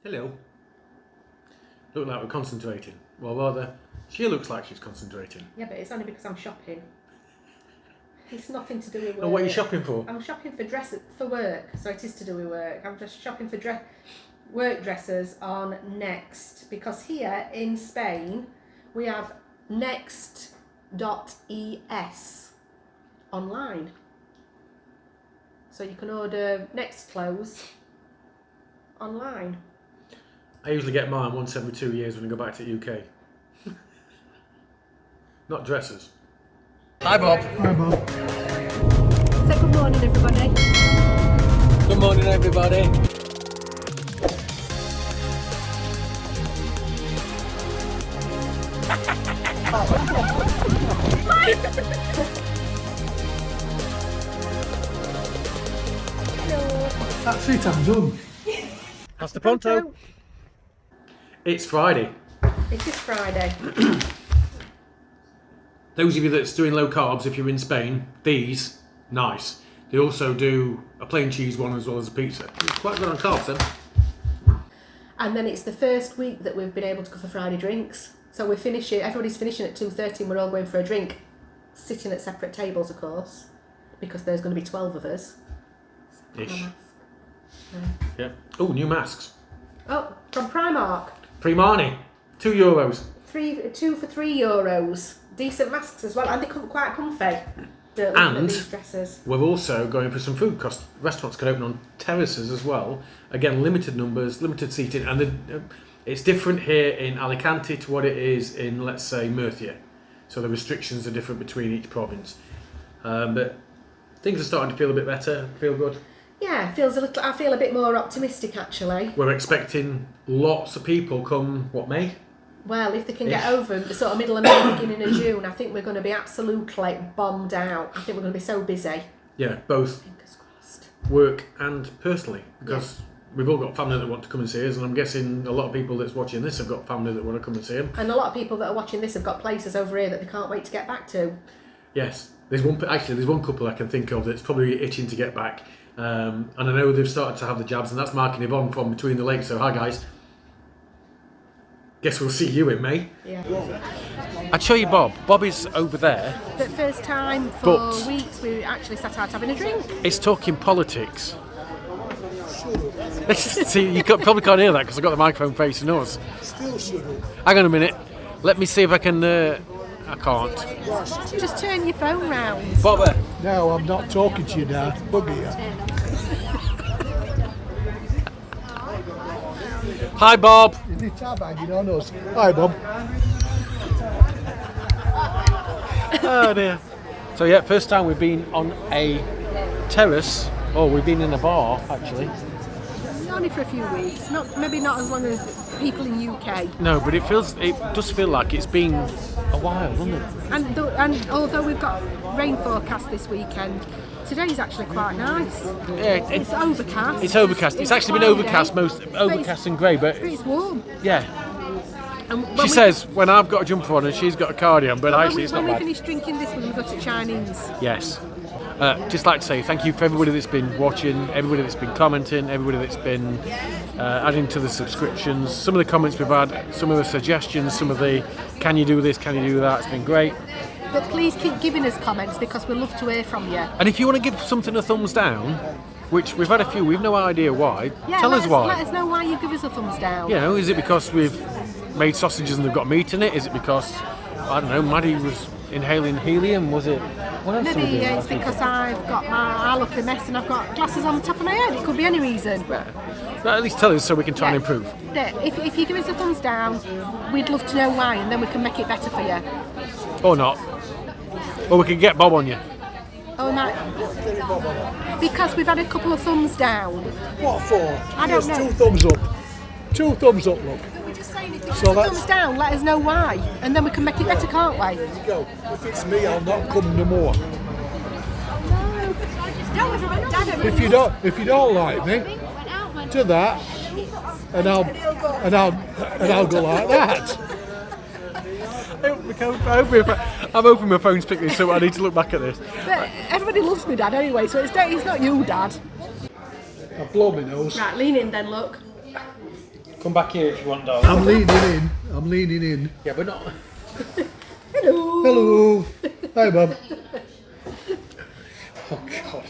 Hello. Look like we're concentrating. Well, rather, she looks like she's concentrating. Yeah, but it's only because I'm shopping. It's nothing to do with work. And what are you shopping for? I'm shopping for dresses for work, so it is to do with work. I'm just shopping for work dresses on Next, because here in Spain we have Next.es online. So you can order Next clothes online. I usually get mine once every 2 years when I go back to the UK. Not dresses. Hi Bob. Hi Bob. Say good morning everybody. Good morning everybody. That's it, I'm done. Hasta pronto. It's Friday. It is Friday. Those of you that's doing low carbs, if you're in Spain, these, nice. They also do a plain cheese one as well as a pizza. It's quite good on carbs then. And then it's the first week that we've been able to go for Friday drinks. So we're finishing, everybody's finishing at 2:30 and we're all going for a drink. Sitting at separate tables, of course, because there's going to be 12 of us. Ish. Yeah. Oh, new masks. Oh, from Primark. Primani. €2. 2 for €3. Decent masks as well, and they come quite comfy. And these dresses. We're also going for some food, because restaurants can open on terraces as well. Again, limited numbers, limited seating, and it's different here in Alicante to what it is in, let's say, Murcia. So the restrictions are different between each province. But things are starting to feel a bit better, feel good. Yeah, I feel a bit more optimistic actually. We're expecting lots of people come, what, May? Well, if they can get over the sort of middle of May, beginning of June, I think we're going to be absolutely bombed out. I think we're going to be so busy. Yeah, both Fingers crossed. work and personally, because we've all got family that want to come and see us, and I'm guessing a lot of people that's watching this have got family that want to come and see them. And a lot of people that are watching this have got places over here that they can't wait to get back to. Yes, there's one couple I can think of that's probably itching to get back, and I know they've started to have the jabs, and that's Mark and Yvonne from Between the Lakes. So hi guys. Guess we'll see you in May. Yeah. I'd show you Bob. Bob is over there. The first time for weeks we actually sat out having a drink. It's talking politics. See, you probably can't hear that because I've got the microphone facing us. Still shouldn't. Hang on a minute. Let me see if I can... I can't. Just turn your phone round. Bob. No, I'm not talking to you now. Bugger you. Hi Bob. Is it tab hanging on us? Hi Bob. Oh dear. So yeah, first time we've been on a terrace. Oh, we've been in a bar actually. Only for a few weeks. Maybe not as long as people in UK. No, but it does feel like it's been a while, doesn't it? And although we've got rain forecast this weekend, today's actually quite nice. Yeah, it's overcast. It's overcast. It's actually been overcast, overcast and grey, but it's warm. Yeah. She says when I've got a jumper on and she's got a cardigan, but actually it's not bad. When we finish drinking this, we're going to go to Chinese. Yes. Just like to say thank you for everybody that's been watching, everybody that's been commenting, everybody that's been adding to the subscriptions. Some of the comments we've had, some of the suggestions, some of the can you do this, can you do that, it's been great. But please keep giving us comments because we'd love to hear from you. And if you want to give something a thumbs down, which we've had a few, we've no idea why, tell us why. Let us know why you give us a thumbs down. You know, is it because we've made sausages and they've got meat in it? Is it because, I don't know, Maddie was inhaling helium? Was it? Maybe it's because I look a mess and I've got glasses on the top of my head. It could be any reason. Yeah. But at least tell us so we can try and improve. If you give us a thumbs down, we'd love to know why, and then we can make it better for you. Or not. Or we can get Bob on you. Oh, no. Because we've had a couple of thumbs down. What for? I don't know. 2 thumbs up. 2 thumbs up, look. We're just saying if you give us a thumbs down, let us know why, and then we can make it better, can't we? There you go. If it's me, I'll not come no more. If you don't like me, do that, and I'll go like that. I'm hoping my phone's picking this up. I need to look back at this. But everybody loves me, Dad, anyway, so it's not you, Dad. I blow my nose. Right, lean in then, look. Come back here if you want, darling. I'm leaning in. Yeah, but not. Hello. Hello. Hi, Bob. Oh God.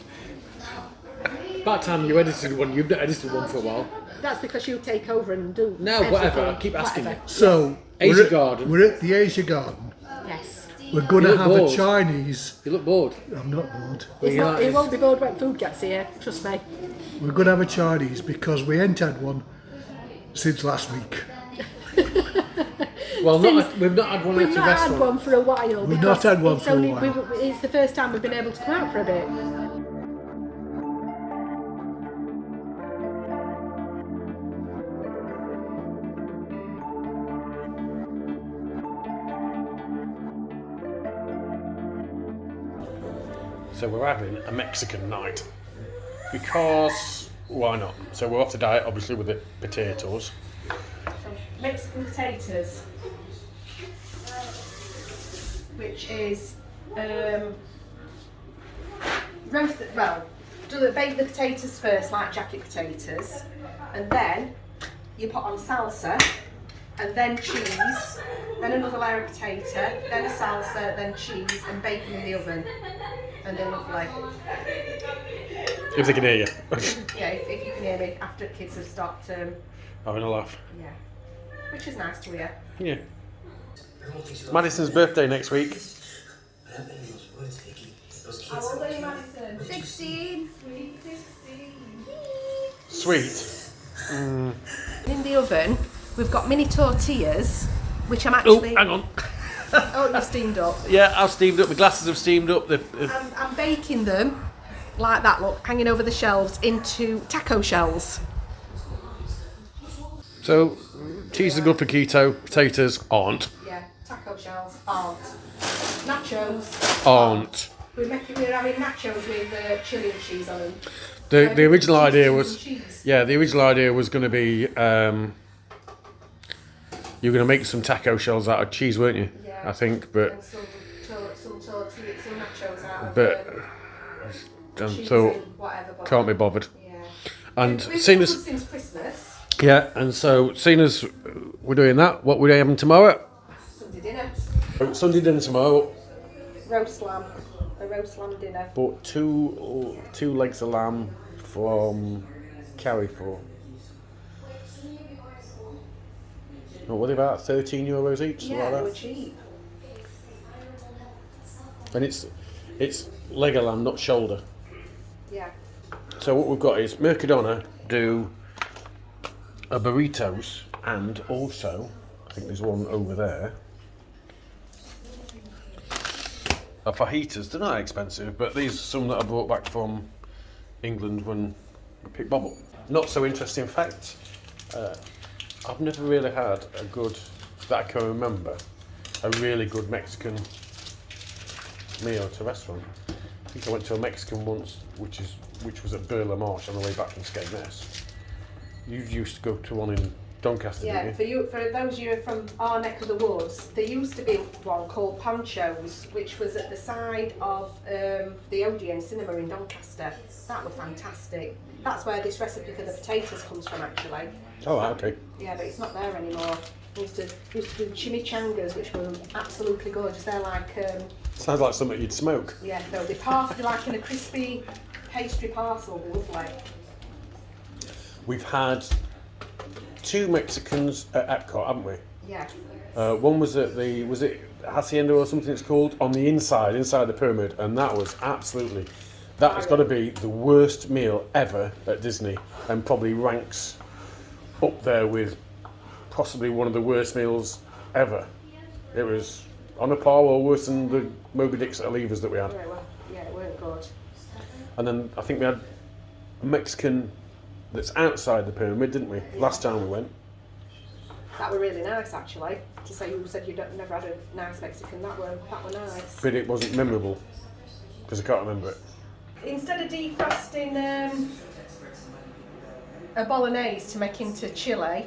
About time you edited one. You've not edited one for a while. That's because you take over and do. No, whatever. I keep asking whatever. you. So, Asia Garden. We're at the Asia Garden. Yes. We're going You to look have bored. a Chinese. You look bored. I'm not bored. He won't be bored when food gets here. Trust me. We're going to have a Chinese because we ain't had one since last week. Well, we've not had one We've at a not restaurant. had one for a while. We've not had one it's for a only- while. It's the first time we've been able to come out for a bit. So we're having a Mexican night because why not? So we're off the diet, obviously, with the potatoes. Mexican potatoes, which is roasted. Well, bake the potatoes first, like jacket potatoes, and then you put on salsa, and then cheese, then another layer of potato, then a salsa, then cheese, and bake them in the oven. And they're lovely. If they can hear you. Yeah, if you can hear me after kids have stopped. Having a laugh. Yeah, which is nice to hear. Yeah. It's Madison's birthday next week. How old are you, Madison? 16. Sweet 16. Sweet. In the oven, we've got mini tortillas, which I'm Oh, actually. hang on. Oh, you've steamed up. Yeah, I've steamed up. My glasses have steamed up. I'm baking them like that, look, hanging over the shelves into taco shells. So, cheese is good for keto. Potatoes aren't. Yeah, taco shells aren't. Nachos Aren't. We're having nachos with chili and cheese on them. The original Cheese idea and was, cheese. yeah, the original idea was going to be, you were going to make some taco shells out of cheese, weren't you? Yeah. I think, but And some tortillas, some nachos out of and cheese so and whatever. But can't be bothered. yeah. And We've seeing been as since Christmas. yeah, and so seeing as we're doing that, what we're having tomorrow? Sunday dinner. Sunday dinner tomorrow. Roast lamb. A roast lamb dinner. Bought two legs of lamb from Carrefour. What were they about? €13 each, something Yeah, they like were that. cheap. And it's leg of lamb, not shoulder. Yeah. So what we've got is Mercadona do a burritos and also, I think there's one over there, a fajitas. They're not expensive, but these are some that I brought back from England when we picked Bob up. Not so interesting fact, I've never really had a good, that I can remember, a really good Mexican meal at a restaurant. I think I went to a Mexican once, which was at Burla Marsh on the way back from Skegness. You used to go to one in Doncaster, Yeah, didn't for you? those of you from our neck of the woods, there used to be one called Pancho's, which was at the side of the Odeon Cinema in Doncaster. That was fantastic. That's where this recipe for the potatoes comes from, actually. Oh, right, okay. Yeah, but it's not there anymore. We used to do chimichangas, which were absolutely gorgeous. They're like, Sounds like something you'd smoke. yeah, no, they're like in a crispy pastry parcel. They're lovely. We've had two Mexicans at Epcot, haven't we? Yeah. One was at was it Hacienda or something it's called, on the inside the pyramid, and that was absolutely, that has got to be the worst meal ever at Disney, and probably ranks up there with possibly one of the worst meals ever. It was on a par or worse than the Moby Dicks at Levers that we had. Yeah, it weren't good. And then I think we had a Mexican that's outside the pyramid, didn't we? Yeah. Last time we went. That were really nice, actually. To say you said you'd never had a nice Mexican, that were nice. But it wasn't memorable because I can't remember it. Instead of defrosting a bolognese to make into chili,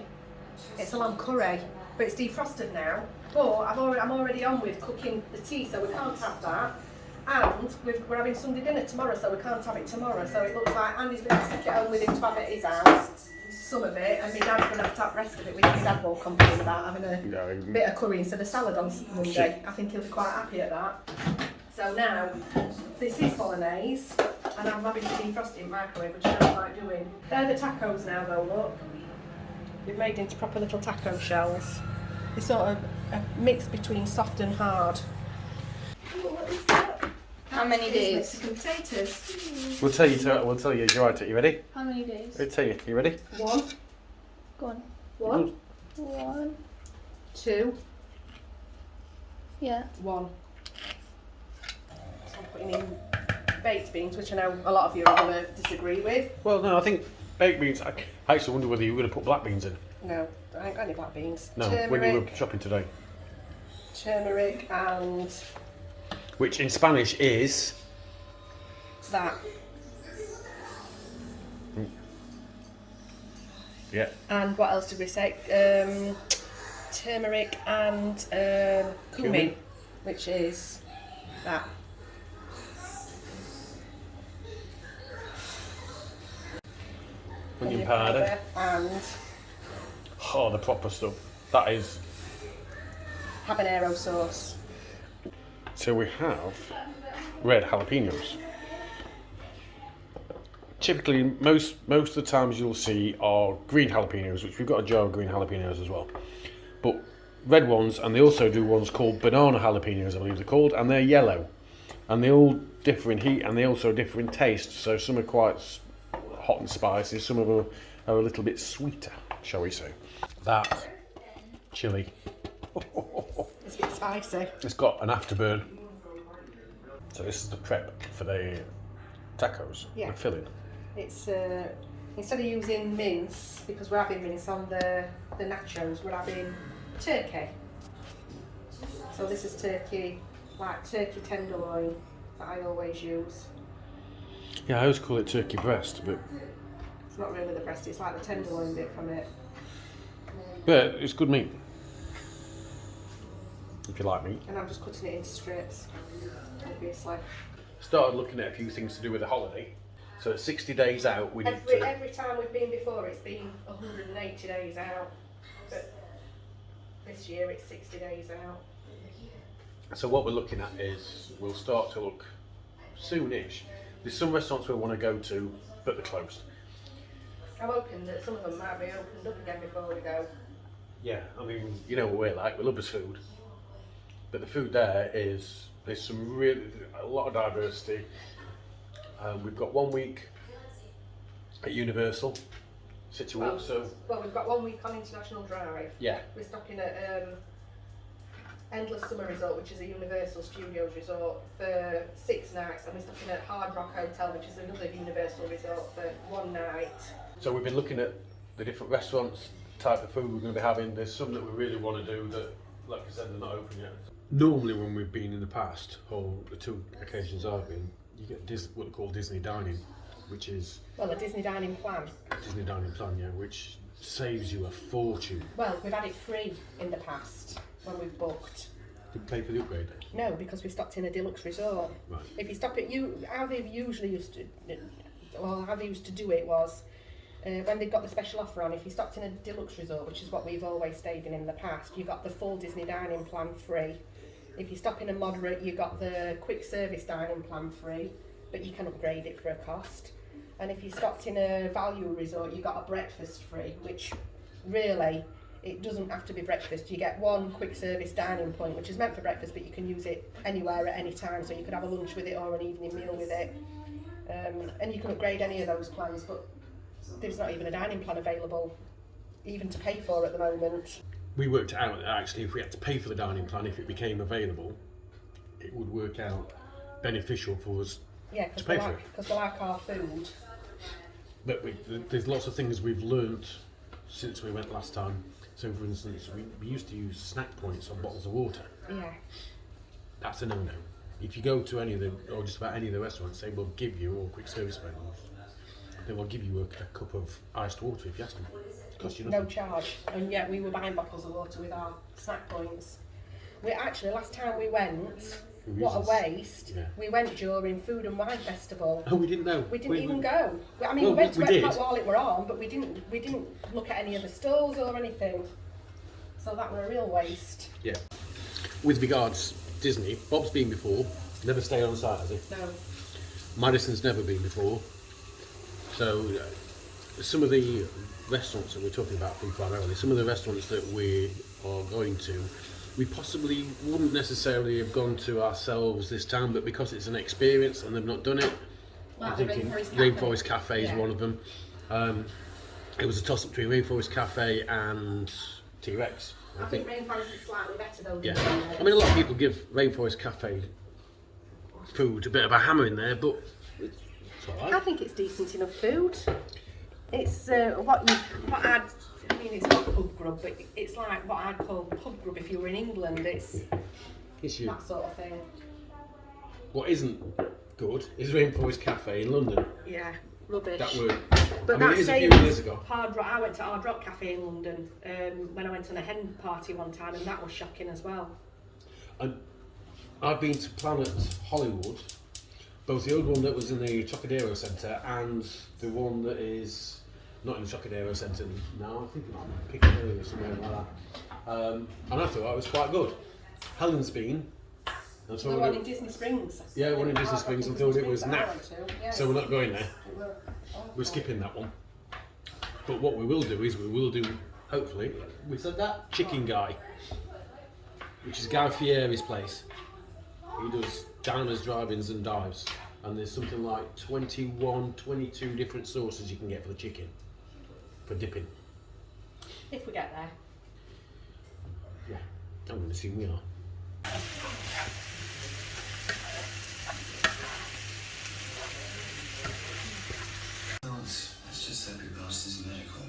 it's a lamb curry, but it's defrosted now. But I'm already on with cooking the tea, so we can't have that. And we're having Sunday dinner tomorrow, so we can't have it tomorrow. So it looks like Andy's going to take it home with him to have it at his house. some of it, and my dad's going to have to have the rest of it, which my dad won't complain about having a bit of curry instead of salad on Monday. I think he'll be quite happy at that. So now, this is bolognese, and I'm having to defrost it in microwave, which I don't like doing. They're the tacos now though, look. They've made into proper little taco shells. They're sort of a mix between soft and hard. What is that? How many days? Mexican potatoes. We'll tell you. You're right. You ready? How many days? We'll tell you. You ready? One. Go on. One. One. Two. Yeah. One. So I'm putting in baked beans, which I know a lot of you are going to disagree with. Well, no, I think baked beans. I actually wonder whether you were going to put black beans in. No, I ain't got any black beans. No, Turmeric, when you were shopping today. turmeric and Which in Spanish is. that. Yeah. And what else did we say? Turmeric and cumin, which is that. Onion powder. And Oh, the proper stuff. That is. habanero sauce. So we have red jalapenos. Typically, most of the times you'll see are green jalapenos, which we've got a jar of green jalapenos as well. But red ones, and they also do ones called banana jalapenos, I believe they're called, and they're yellow. And they all differ in heat, and they also differ in taste. So some are quite hot and spicy, some of them are a little bit sweeter, shall we say. That chilli. It's a bit spicy. It's got an afterburn. So this is the prep for the tacos, Yeah. the filling. It's instead of using mince, because we're having mince on the nachos, we're having turkey. So this is turkey, like turkey tenderloin that I always use. Yeah, I always call it turkey breast, but It's not really the breast, it's like the tenderloin bit from it. it's good meat. If you like meat. And I'm just cutting it into strips, obviously. Started looking at a few things to do with the holiday. So 60 days out, we need Every time we've been before, it's been 180 days out. But this year it's 60 days out. So what we're looking at is we'll start to look soonish. There's some restaurants we want to go to, but they're closed. I'm hoping that some of them might be opened up again before we go. Yeah, I mean, you know what we're like. We love this food, but the food there's a lot of diversity. We've got 1 week at Universal City Walk, Well, we've got 1 week on International Drive. yeah. We're stopping at Endless Summer Resort, which is a Universal Studios resort, for 6 nights, and we're stopping at Hard Rock Hotel, which is another Universal resort, for 1 night. So we've been looking at the different restaurants, type of food we're going to be having. There's some that we really want to do that, like I said, they're not open yet. Normally when we've been in the past, or the 2 occasions I've been, you get what they call Disney dining, which is Well, a Disney dining plan. Disney dining plan, yeah, which saves you a fortune. Well, we've had it free in the past when we've booked. You pay for the upgrade. No, because we stopped in a deluxe resort. Right. If you stop at how they usually used to, well, how they used to do it was when they got the special offer on. If you stopped in a deluxe resort, which is what we've always stayed in the past, you got the full Disney dining plan free. If you stop in a moderate, you got the quick service dining plan free, but you can upgrade it for a cost. And if you stopped in a value resort, you got a breakfast free, which really, it doesn't have to be breakfast. You get 1 quick service dining point, which is meant for breakfast, but you can use it anywhere at any time. So you could have a lunch with it or an evening meal with it. And you can upgrade any of those plans, but there's not even a dining plan available, even to pay for at the moment. We worked out that actually if we had to pay for the dining plan, if it became available, it would work out beneficial for us to pay for it. Because we like our food. But there's lots of things we've learnt since we went last time. So for instance, we used to use snack points on bottles of water. Yeah. That's a no-no. If you go to any of the, or just about any of the restaurants, they will give you, or quick service menus, they will give you a cup of iced water if you ask them. It costs you nothing. No charge. And yet we were buying bottles of water with our snack points. We actually, last time we went, what a waste. Yeah. We went during Food and Wine Festival. Oh, we didn't know. We didn't even go. I mean, Well, we went to we did. Epcot while it were on, but we didn't look at any of the stalls or anything. So that were a real waste. Yeah. With regards Disney, Bob's been before. Never stayed on site, has he? No. Madison's never been before. So some of the restaurants that we're talking about food primarily, some of the restaurants that we are going to, we possibly wouldn't necessarily have gone to ourselves this time, but because it's an experience and they've not done it, Like I'm the thinking Rainforest Cafe Cafe. is one of them. It was a toss-up between Rainforest Cafe and T-Rex. I think Rainforest is slightly better though. Yeah, Than I mean a lot of people give Rainforest Cafe food a bit of a hammer in there, but it's alright. I think it's decent enough food. It's what I'd, I mean it's not pub grub, but it's like what I'd call pub grub if you were in England. It's It's you. that sort of thing. What isn't good is Rainforest Cafe in London. Yeah, rubbish. That were, But I mean, that it is a same few years ago. Hard Rock. I went to Hard Rock Cafe in London when I went on a hen party one time, and that was shocking as well. And I've been to Planet Hollywood, both the old one that was in the Trocadero Centre and the one that is not in the Trocadero Centre now. I think it might be Piccadilly or somewhere like that. And I thought it was quite good. Helen's been. And so The one in Disney Springs. Yeah, one in Disney Springs. I thought it was that I naff. went to, yeah. So we're not going there. It were awful. We're skipping that one. But what we will do is we will do, hopefully, we said that, Chicken Guy, which is Guy Fieri's place. He does diners, drive-ins and dives. And there's something like 21, 22 different sauces you can get for the chicken, for dipping. If we get there. Yeah, I'm going to assume we are. Let's just hope your past is medical.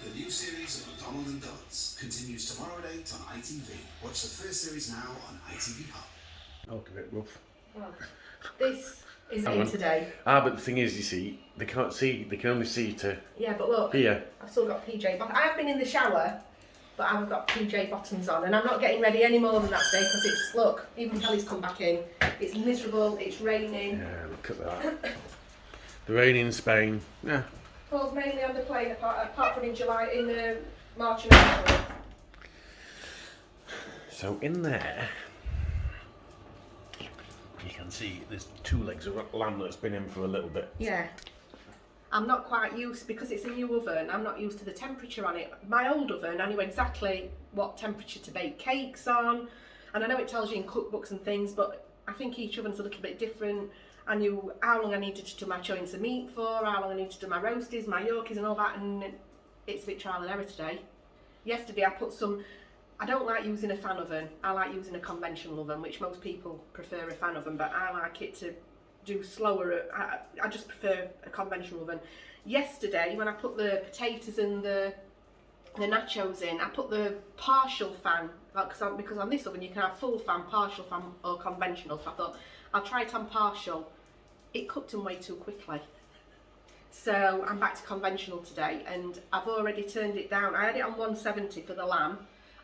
The new series of McDonald and Donuts continues tomorrow at 8 on ITV. Watch the first series now on ITV Hub. Oh, a bit rough. Well, this is Hang in on. today. But the thing is, you see, they can't see, they can only see to Yeah, but look, here. I've still got PJ bottoms. I've been in the shower, but I've got PJ bottoms on, and I'm not getting ready any more than that today because it's, look, even Kelly's come back in. It's miserable, it's raining. Yeah, look at that. The rain in Spain. Yeah. Falls mainly on the plane, apart from in March and April. So in there, you can see there's 2 legs of lamb that's been in for a little bit. Yeah. I'm not quite used, because it's a new oven, I'm not used to the temperature on it. My old oven, I knew exactly what temperature to bake cakes on, and I know it tells you in cookbooks and things, but I think each oven's a little bit different. I knew how long I needed to do my joints of meat for, how long I needed to do my roasties, my yorkies and all that, and it's a bit trial and error today. Yesterday I put some, I don't like using a fan oven, I like using a conventional oven, which most people prefer a fan oven, but I like it to do slower. I just prefer a conventional oven. Yesterday when I put the potatoes and the nachos in, I put the partial fan, because on this oven you can have full fan, partial fan or conventional, so I thought I'll try it on partial. It cooked them way too quickly. So I'm back to conventional today, and I've already turned it down. I had it on 170 for the lamb.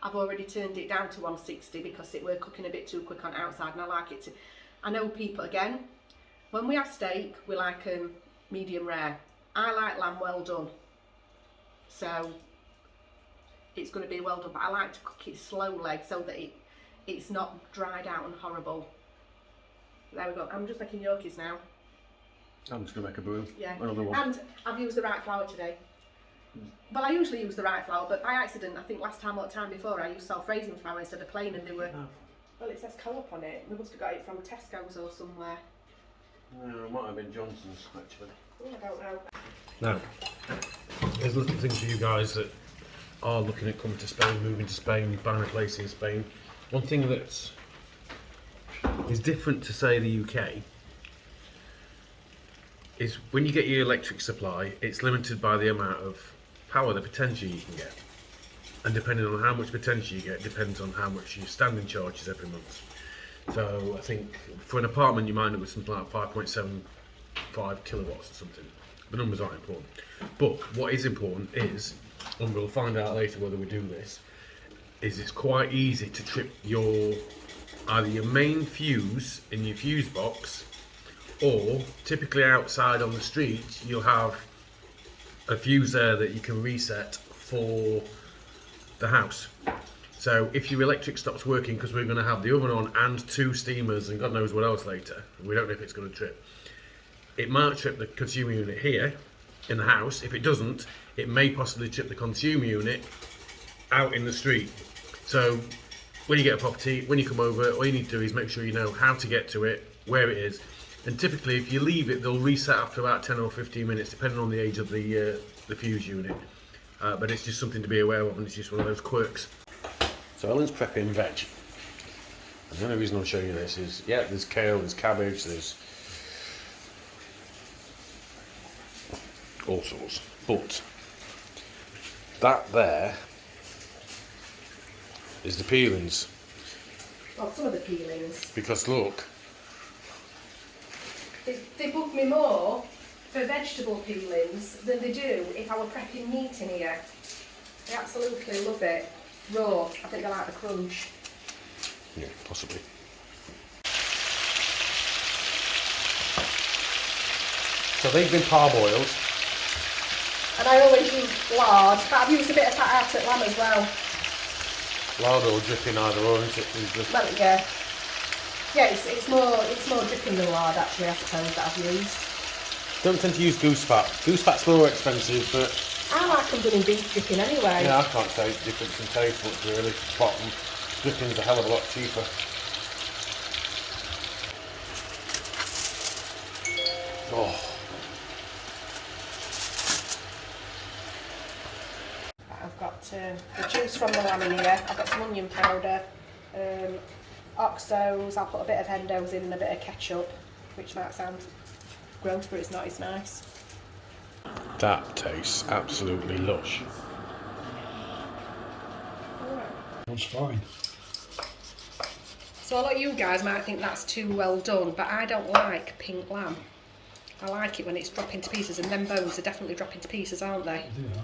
I've already turned it down to 160 because it were cooking a bit too quick on outside, and I like it to, I know people, again, when we have steak, we like medium rare. I like lamb well done. So it's going to be well done, but I like to cook it slowly so that it's not dried out and horrible. There we go. I'm just making yorkies now. I'm just going to make a brew. Yeah. Another one. And I've used the right flour today. Well, I usually use the right flour, but by accident, I think last time or the time before, I used self-raising flour instead of plain, and they were, well, it says Co-op on it. We must have got it from Tesco's or somewhere. No, it might have been Johnson's, actually. Oh, I don't know. Now, there's little things for you guys that are looking at coming to Spain, moving to Spain, buying a place in Spain. One thing that is different to, say, the UK is when you get your electric supply, it's limited by the amount of power, the potential you can get. And depending on how much potential you get, depends on how much your standing charges every month. So I think for an apartment you might end up with something like 5.75 kilowatts or something. The numbers aren't important. But what is important is, and we'll find out later whether we do this, is it's quite easy to trip your either your main fuse in your fuse box, or typically outside on the street you'll have a fuse there that you can reset for the house. So if your electric stops working, because we're going to have the oven on and 2 steamers and God knows what else later, we don't know if it's going to trip. It might trip the consumer unit here in the house. If it doesn't, it may possibly trip the consumer unit out in the street. So when you get a property, when you come over, all you need to do is make sure you know how to get to it, where it is. And typically if you leave it, they'll reset after about 10 or 15 minutes, depending on the age of the fuse unit. But it's just something to be aware of, and it's just one of those quirks. So Ellen's prepping veg. And the only reason I'm showing you this is, yeah, there's kale, there's cabbage, there's all sorts. But that there is the peelings. Well, some of the peelings. Because look, They bug me more for vegetable peelings than they do if I were prepping meat in here. I absolutely love it. Raw, I think I like the crunch. yeah, possibly. So they've been parboiled. And I always use lard, but I've used a bit of fat out at lamb as well. Lard or dripping either or, isn't it? Well, yeah. Yeah, it's more dripping than lard actually, I suppose, that I've used. Don't tend to use goose fat. Goose fat's more expensive, but I like them done in beef dripping anyway. yeah, I can't say difference in taste much really. Bottom dripping's a hell of a lot cheaper. Oh. I've got the juice from the lamb in here. I've got some onion powder, oxos. I'll put a bit of hendos in and a bit of ketchup, which might sound gross, but it's not. It's nice. That tastes absolutely lush. That's fine. So a lot of you guys might think that's too well done, but I don't like pink lamb. I like it when it's dropping to pieces, and them bones are definitely dropping to pieces, aren't they? Yeah.